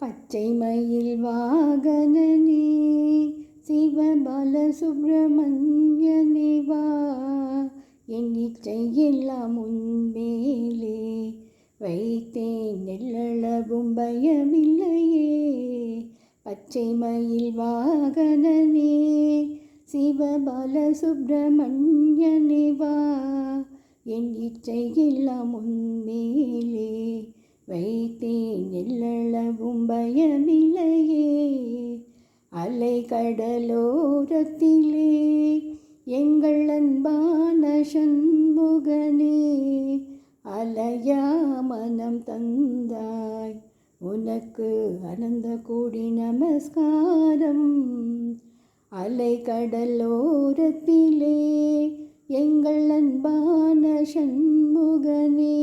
பச்சை மயில் வாகனனே சிவபால சுப்பிரமணியனே வா, என் இச்சை எல்லாம் முன்மேலே வைத்தேன், எள்ளளவும் பயமில்லையே. பச்சை மயில் வாகனனே சிவபால சுப்பிரமணியனே வா, என் இச்சை எல்லாம் முன்மேலே வைத்தேன், எள்ளளவும் பயமில்லையே. அலை கடலோரத்திலே எங்கள் அன்பான சண்முகனே, அலையா மனம் தந்தாய், உனக்கு அனந்த கோடி நமஸ்காரம். அலை கடலோரத்திலே எங்கள் அன்பான சண்முகனே,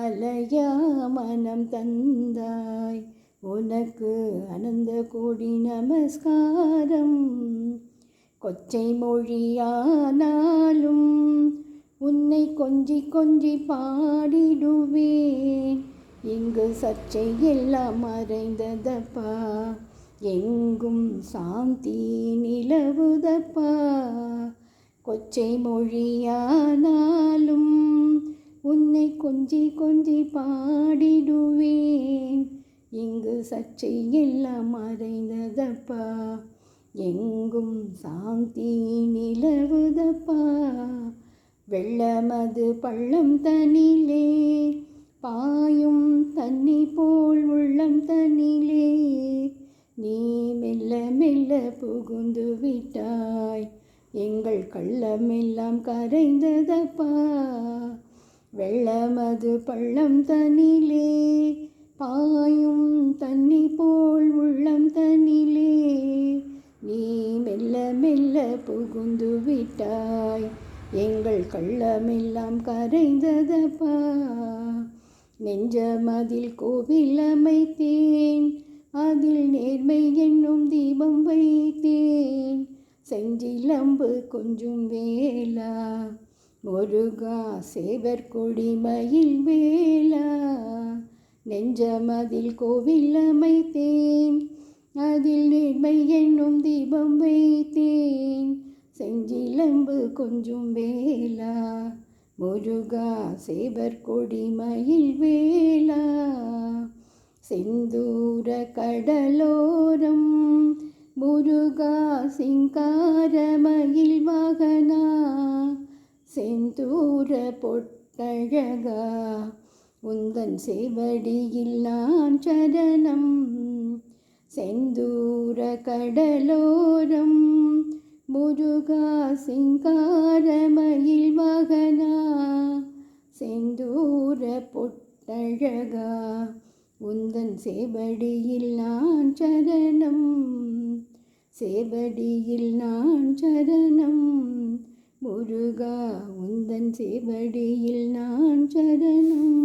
அலையா மனம் தந்தாய், உனக்கு அனந்த கோடி நமஸ்காரம். கொச்சை மொழியானாலும் உன்னை கொஞ்சி கொஞ்சி பாடிடுவேன், இங்கு சர்ச்சை எல்லாம் மறைந்ததப்பா, எங்கும் சாந்தி நிலவுதப்பா. கொச்சை மொழியானாலும் உன்னை கொஞ்சி கொஞ்சி பாடிடுவேன், இங்கு சர்ச்சை எல்லாம் மறைந்ததப்பா, எங்கும் சாந்தி நிலவுதப்பா. வெள்ளமது பள்ளம் தனிலே பாயும் தண்ணி போல் உள்ளம் தனிலே நீ மெல்ல மெல்ல புகுந்து விட்டாய், எங்கள் கள்ளமெல்லாம் கரைந்ததப்பா. வெள்ளமது பள்ளம் தனிலே பாயும் தண்ணி போல் உள்ளம் தனிலே நீ மெல்ல மெல்ல புகுந்து விட்டாய், எங்கள் கள்ளமெல்லாம் கரைந்ததப்பா. நெஞ்சமதில் கோவில் அமைத்தேன், அதில் நேர்மை என்னும் தீபம் வைத்தேன், செஞ்சிலம்பு கொஞ்சும் வேலா முருகா சேவர் கொடி மயில் வேலா. நெஞ்சமதில் கோவில் அமைத்தேன், அதில் நேர்மை என்னும் தீபம் வைத்தேன், செஞ்சிலம்பு கொஞ்சும் வேலா முருகா சேவர் கொடி மயில் வேலா. செந்தூர கடலோரம் முருகா சிங்கார மயில் வாகனா, செந்தூர பொட்டழகா உந்தன் சேவடியில் நான் சரணம். செந்தூர கடலோரம் முருகா சிங்கார மயில் வாகனா, செந்தூர பொட்டழகா உந்தன் சேவடியில் நான் சரணம். சேவடியில் நான் சரணம் முருகா, உந்தன் சேவடியில் நான் சரணம்.